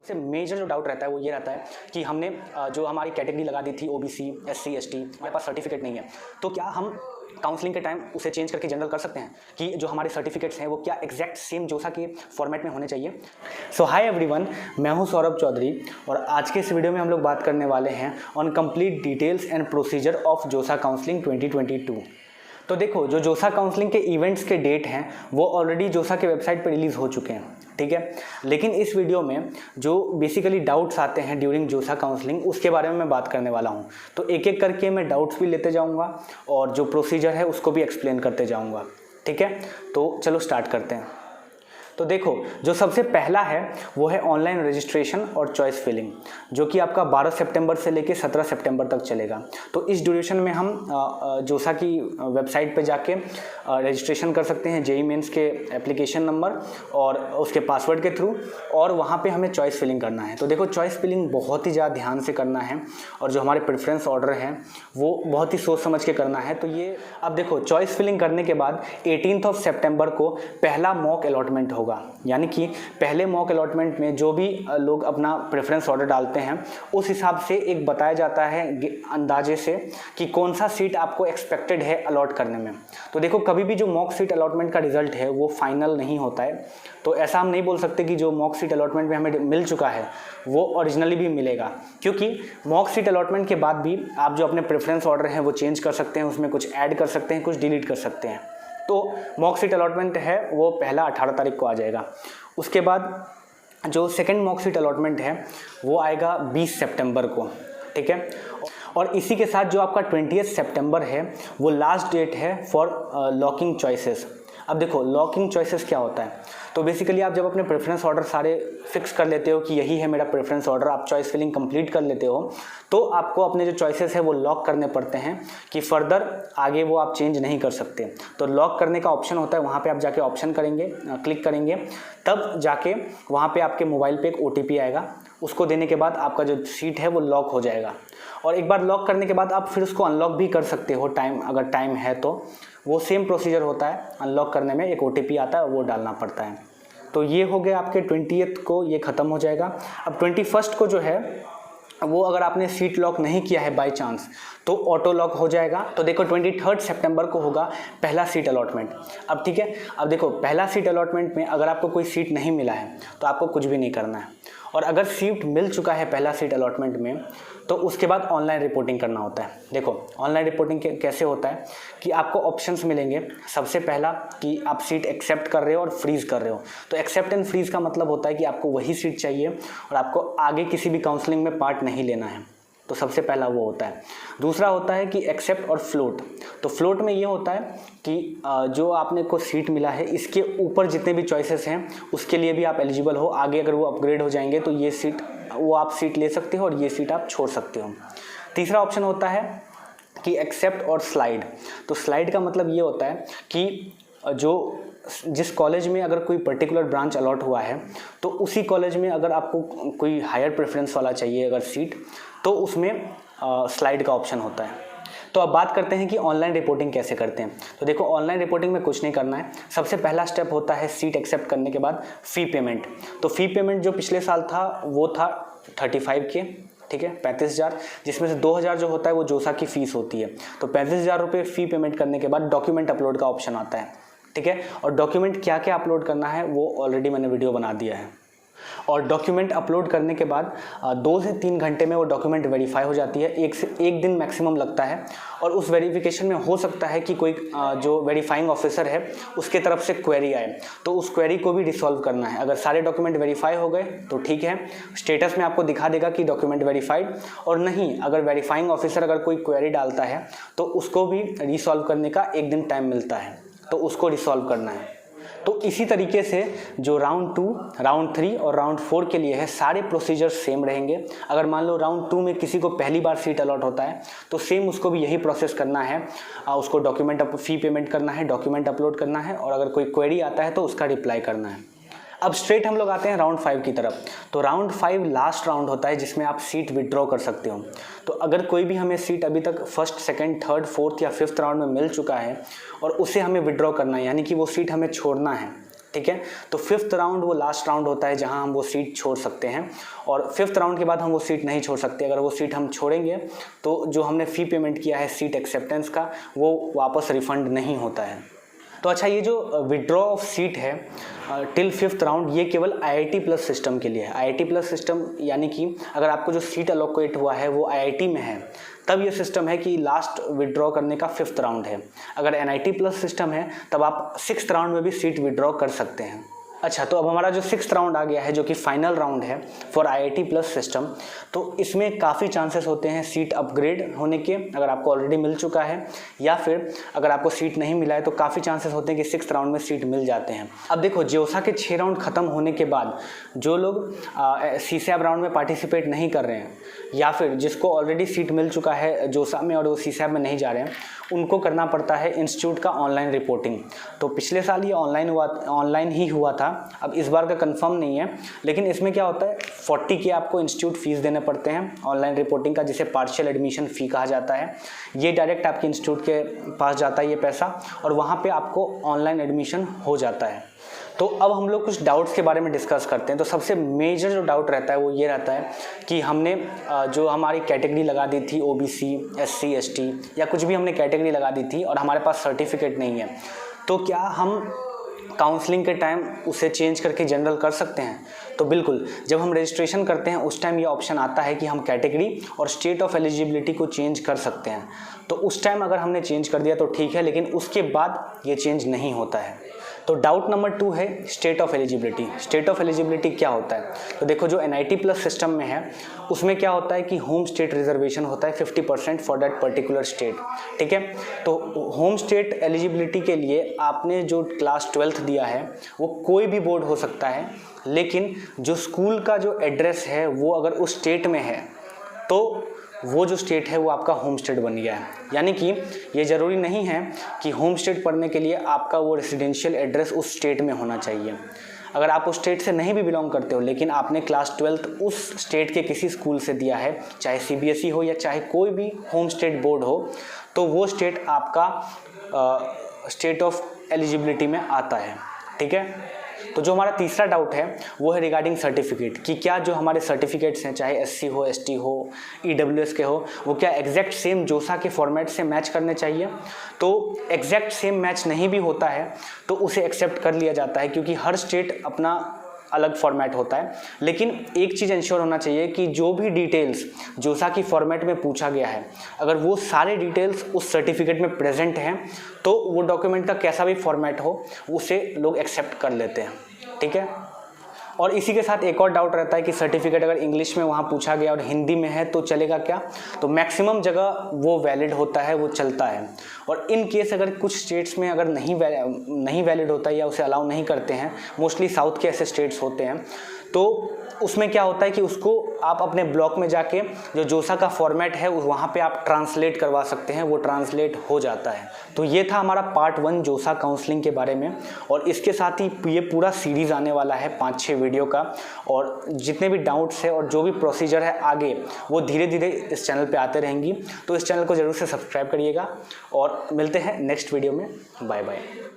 से मेजर जो डाउट रहता है वो ये रहता है कि हमने जो हमारी कैटेगरी लगा दी थी ओबीसी एससी एसटी, हमारे पास सर्टिफिकेट नहीं है, तो क्या हम काउंसलिंग के टाइम उसे चेंज करके जनरल कर सकते हैं कि जो हमारे सर्टिफिकेट्स हैं वो क्या एग्जैक्ट सेम जोसा के फॉर्मेट में होने चाहिए। सो हाय एवरीवन, मैं हूं सौरभ चौधरी और आज के इस वीडियो में हम लोग बात करने वाले हैं on complete details and procedure of जोसा काउंसलिंग 2022। तो देखो, जो जोसा काउंसलिंग के इवेंट्स के डेट हैं वो ऑलरेडी जोसा के वेबसाइट पर रिलीज़ हो चुके हैं, ठीक है। लेकिन इस वीडियो में जो बेसिकली डाउट्स आते हैं ड्यूरिंग जोसा काउंसलिंग उसके बारे में मैं बात करने वाला हूं। तो एक एक करके मैं डाउट्स भी लेते जाऊंगा और जो प्रोसीजर है उसको भी एक्सप्लेन करते जाऊंगा, ठीक है। तो चलो स्टार्ट करते हैं। तो देखो, जो सबसे पहला है वो है ऑनलाइन रजिस्ट्रेशन और चॉइस फिलिंग, जो कि आपका 12 सितंबर से लेकर 17 सितंबर तक चलेगा। तो इस ड्यूरेशन में हम जोसा की वेबसाइट पे जाके रजिस्ट्रेशन कर सकते हैं जेईई मेंस के एप्लीकेशन नंबर और उसके पासवर्ड के थ्रू, और वहाँ पे हमें चॉइस फिलिंग करना है। तो देखो, चॉइस फिलिंग बहुत ही ज़्यादा ध्यान से करना है और जो हमारे प्रेफरेंस ऑर्डर हैं वो बहुत ही सोच समझ के करना है। तो ये अब देखो, चॉइस फिलिंग करने के बाद 18 सितंबर को पहला मॉक अलॉटमेंट होगा, यानी कि पहले मॉक अलॉटमेंट में जो भी लोग अपना प्रेफरेंस ऑर्डर डालते हैं उस हिसाब से एक बताया जाता है अंदाजे से कि कौन सा सीट आपको एक्सपेक्टेड है अलॉट करने में। तो देखो, कभी भी जो मॉक सीट अलॉटमेंट का रिजल्ट है वो फाइनल नहीं होता है, तो ऐसा हम नहीं बोल सकते कि जो मॉक सीट अलॉटमेंट में हमें मिल चुका है वो ओरिजिनली भी मिलेगा, क्योंकि मॉक सीट अलॉटमेंट के बाद भी आप जो अपने प्रेफरेंस ऑर्डर हैं वो चेंज कर सकते हैं, उसमें कुछ ऐड कर सकते हैं, कुछ डिलीट कर सकते हैं। तो मॉक सीट अलॉटमेंट है वो पहला 18 तारीख को आ जाएगा। उसके बाद जो सेकंड मॉक सीट अलॉटमेंट है वो आएगा 20 सितंबर को, ठीक है। और इसी के साथ जो आपका 20 सितंबर है वो लास्ट डेट है फॉर लॉकिंग चॉइसेस। अब देखो, लॉकिंग चॉइसेस क्या होता है? तो बेसिकली आप जब अपने प्रेफरेंस ऑर्डर सारे फिक्स कर लेते हो कि यही है मेरा प्रेफरेंस ऑर्डर, आप चॉइस फिलिंग कंप्लीट कर लेते हो, तो आपको अपने जो चॉइसेस है वो लॉक करने पड़ते हैं कि फर्दर आगे वो आप चेंज नहीं कर सकते। तो लॉक करने का ऑप्शन होता है, वहाँ पे आप जाके ऑप्शन करेंगे, क्लिक करेंगे, तब जाके वहाँ पे आपके मोबाइल पे एक OTP आएगा। उसको देने के बाद आपका जो सीट है वो लॉक हो जाएगा, और एक बार लॉक करने के बाद आप फिर उसको अनलॉक भी कर सकते हो, अगर टाइम है तो। वो सेम प्रोसीजर होता है, अनलॉक करने में एक OTP आता है, वो डालना पड़ता है। तो ये हो गया आपके 20th को ये ख़त्म हो जाएगा। अब 21 को जो है वो अगर आपने सीट लॉक नहीं किया है बाय चांस तो ऑटो लॉक हो जाएगा। तो देखो, 23 सितंबर को होगा पहला सीट अलॉटमेंट। अब ठीक है, अब देखो, पहला सीट अलॉटमेंट में अगर आपको कोई सीट नहीं मिला है तो आपको कुछ भी नहीं करना है, और अगर सीट मिल चुका है पहला सीट अलॉटमेंट में तो उसके बाद ऑनलाइन रिपोर्टिंग करना होता है। देखो, ऑनलाइन रिपोर्टिंग कैसे होता है कि आपको ऑप्शंस मिलेंगे। सबसे पहला कि आप सीट एक्सेप्ट कर रहे हो और फ्रीज़ कर रहे हो। तो एक्सेप्ट एंड फ्रीज़ का मतलब होता है कि आपको वही सीट चाहिए और आपको आगे किसी भी काउंसलिंग में पार्ट नहीं लेना है। तो सबसे पहला वो होता है। दूसरा होता है कि एक्सेप्ट और फ्लोट। तो फ्लोट में ये होता है कि जो आपने को सीट मिला है इसके ऊपर जितने भी चॉइसेस हैं उसके लिए भी आप एलिजिबल हो। आगे अगर वो अपग्रेड हो जाएंगे तो ये सीट, वो आप सीट ले सकते हो और ये सीट आप छोड़ सकते हो। तीसरा ऑप्शन होता है कि एक्सेप्ट और स्लाइड। तो स्लाइड का मतलब ये होता है कि जिस कॉलेज में अगर कोई पर्टिकुलर ब्रांच अलॉट हुआ है तो उसी कॉलेज में अगर आपको कोई हायर प्रेफरेंस वाला चाहिए अगर सीट, तो उसमें स्लाइड का ऑप्शन होता है। तो अब बात करते हैं कि ऑनलाइन रिपोर्टिंग कैसे करते हैं। तो देखो, ऑनलाइन रिपोर्टिंग में कुछ नहीं करना है। सबसे पहला स्टेप होता है सीट एक्सेप्ट करने के बाद फ़ी पेमेंट। तो फ़ी पेमेंट जो पिछले साल था वो था 35K, ठीक है, 35,000, जिसमें से 2,000 जो होता है वो जोसा की फ़ीस होती है। तो 35,000 रुपये फ़ी पेमेंट करने के बाद डॉक्यूमेंट अपलोड का ऑप्शन आता है, ठीक है। और डॉक्यूमेंट क्या क्या अपलोड करना है वो ऑलरेडी मैंने वीडियो बना दिया है। और डॉक्यूमेंट अपलोड करने के बाद 2 से 3 घंटे में वो डॉक्यूमेंट वेरीफाई हो जाती है। 1 से 1 दिन मैक्सिमम लगता है, और उस वेरिफिकेशन में हो सकता है कि कोई जो वेरीफाइंग ऑफिसर है उसके तरफ से क्वेरी आए, तो उस क्वेरी को भी रिसॉल्व करना है। अगर सारे डॉक्यूमेंट वेरीफाई हो गए तो ठीक है, स्टेटस में आपको दिखा देगा कि डॉक्यूमेंट वेरीफाइड। और नहीं, अगर वेरीफाइंग ऑफिसर अगर कोई क्वेरी डालता है तो उसको भी रिसॉल्व करने का 1 दिन टाइम मिलता है, तो उसको रिसॉल्व करना है। तो इसी तरीके से जो राउंड 2, राउंड 3 और राउंड 4 के लिए है सारे प्रोसीजर सेम रहेंगे। अगर मान लो राउंड 2 में किसी को पहली बार सीट अलॉट होता है तो सेम उसको भी यही प्रोसेस करना है। उसको डॉक्यूमेंट फ़ी पेमेंट करना है, डॉक्यूमेंट अपलोड करना है, और अगर कोई क्वेरी आता है तो उसका रिप्लाई करना है। अब स्ट्रेट हम लोग आते हैं राउंड 5 की तरफ। तो राउंड 5 लास्ट राउंड होता है जिसमें आप सीट विड्रॉ कर सकते हो। तो अगर कोई भी हमें सीट अभी तक फर्स्ट, सेकंड, थर्ड, फोर्थ या फिफ्थ राउंड में मिल चुका है और उसे हमें विड्रॉ करना है, यानी कि वो सीट हमें छोड़ना है, ठीक है। तो 5th राउंड वो लास्ट राउंड होता है जहां हम वो सीट छोड़ सकते हैं, और 5th राउंड के बाद हम वो सीट नहीं छोड़ सकते। अगर वो सीट हम छोड़ेंगे तो जो हमने फ़ी पेमेंट किया है सीट एक्सेप्टेंस का, वो वापस रिफ़ंड नहीं होता है। तो अच्छा, ये जो विड्रॉ ऑफ सीट है टिल 5th राउंड, ये केवल IIT प्लस सिस्टम के लिए है। IIT प्लस सिस्टम यानी कि अगर आपको जो सीट अलोकेट हुआ है वो IIT में है, तब ये सिस्टम है कि लास्ट विड्रॉ करने का 5th राउंड है। अगर NIT प्लस सिस्टम है तब आप 6th राउंड में भी सीट विड्रॉ कर सकते हैं। अच्छा, तो अब हमारा जो 6th राउंड आ गया है, जो कि फाइनल राउंड है फॉर IIT प्लस सिस्टम, तो इसमें काफ़ी चांसेस होते हैं सीट अपग्रेड होने के, अगर आपको ऑलरेडी मिल चुका है, या फिर अगर आपको सीट नहीं मिला है तो काफ़ी चांसेस होते हैं कि 6th राउंड में सीट मिल जाते हैं। अब देखो, जोसा के 6 राउंड ख़त्म होने के बाद जो लोग CSAB राउंड में पार्टिसिपेट नहीं कर रहे हैं, या फिर जिसको ऑलरेडी सीट मिल चुका है जोसा में और वो CSAB में नहीं जा रहे हैं, उनको करना पड़ता है इंस्टीट्यूट का ऑनलाइन रिपोर्टिंग। तो पिछले साल ये ऑनलाइन ही हुआ था, अब इस बार का कंफर्म नहीं है, लेकिन इसमें क्या होता है 40 के आपको इंस्टीट्यूट फीस देने पड़ते हैं ऑनलाइन रिपोर्टिंग का, जिसे पार्शियल एडमिशन फ़ी कहा जाता है। ये डायरेक्ट आपके इंस्टीट्यूट के पास जाता है ये पैसा, और वहाँ पे आपको ऑनलाइन एडमिशन हो जाता है। तो अब हम लोग कुछ डाउट्स के बारे में डिस्कस करते हैं। तो सबसे मेजर जो डाउट रहता है वो ये रहता है कि हमने जो हमारी कैटेगरी लगा दी थी OBC, SC, ST या कुछ भी हमने कैटेगरी लगा दी थी और हमारे पास सर्टिफिकेट नहीं है, तो क्या हम काउंसलिंग के टाइम उसे चेंज करके जनरल कर सकते हैं? तो बिल्कुल, जब हम रजिस्ट्रेशन करते हैं उस टाइम ये ऑप्शन आता है कि हम कैटेगरी और स्टेट ऑफ एलिजिबिलिटी को चेंज कर सकते हैं। तो उस टाइम अगर हमने चेंज कर दिया तो ठीक है, लेकिन उसके बाद ये चेंज नहीं होता है। तो डाउट नंबर 2 है state of eligibility. State of eligibility क्या होता है? तो देखो, जो NIT प्लस सिस्टम में है उसमें क्या होता है कि होम स्टेट रिजर्वेशन होता है 50% फॉर दैट पर्टिकुलर स्टेट, ठीक है। तो होम स्टेट एलिजिबिलिटी के लिए आपने जो क्लास 12th दिया है वो कोई भी बोर्ड हो सकता है, लेकिन जो स्कूल का जो एड्रेस है वो अगर उस स्टेट में है तो वो जो स्टेट है वो आपका होम स्टेट बन गया है। यानी कि ये ज़रूरी नहीं है कि होम स्टेट पढ़ने के लिए आपका वो रेसिडेंशियल एड्रेस उस स्टेट में होना चाहिए। अगर आप उस स्टेट से नहीं भी बिलोंग करते हो, लेकिन आपने क्लास 12th उस स्टेट के किसी स्कूल से दिया है, चाहे CBSE हो या चाहे कोई भी होम स्टेट बोर्ड हो, तो वो स्टेट आपका स्टेट ऑफ एलिजिबिलिटी में आता है, ठीक है। तो जो हमारा तीसरा डाउट है वो है रिगार्डिंग सर्टिफिकेट, कि क्या जो हमारे सर्टिफिकेट्स हैं, चाहे SC हो, ST हो, EWS के हो, वो क्या एग्जैक्ट सेम जोसा के फॉर्मेट से मैच करने चाहिए? तो एग्जैक्ट सेम मैच नहीं भी होता है तो उसे एक्सेप्ट कर लिया जाता है, क्योंकि हर स्टेट अपना अलग फॉर्मेट होता है। लेकिन एक चीज़ इंश्योर होना चाहिए कि जो भी डिटेल्स जोसा की फॉर्मेट में पूछा गया है, अगर वो सारे डिटेल्स उस सर्टिफिकेट में प्रेजेंट हैं तो वो डॉक्यूमेंट का कैसा भी फॉर्मेट हो उसे लोग एक्सेप्ट कर लेते हैं, ठीक है। और इसी के साथ एक और डाउट रहता है कि सर्टिफिकेट अगर इंग्लिश में वहाँ पूछा गया और हिंदी में है तो चलेगा क्या? तो मैक्सिमम जगह वो वैलिड होता है, वो चलता है। और इन केस अगर कुछ स्टेट्स में अगर नहीं वैलिड होता है या उसे अलाउ नहीं करते हैं, मोस्टली साउथ के ऐसे स्टेट्स होते हैं, तो उसमें क्या होता है कि उसको आप अपने ब्लॉक में जाके जो जोसा का फॉर्मेट है वहाँ पे आप ट्रांसलेट करवा सकते हैं, वो ट्रांसलेट हो जाता है। तो ये था हमारा पार्ट 1 जोसा काउंसलिंग के बारे में, और इसके साथ ही ये पूरा सीरीज़ आने वाला है 5-6 वीडियो का, और जितने भी डाउट्स है और जो भी प्रोसीजर है आगे वो धीरे धीरे इस चैनल पे आते रहेंगी। तो इस चैनल को ज़रूर से सब्सक्राइब करिएगा, और मिलते हैं नेक्स्ट वीडियो में। Bye bye.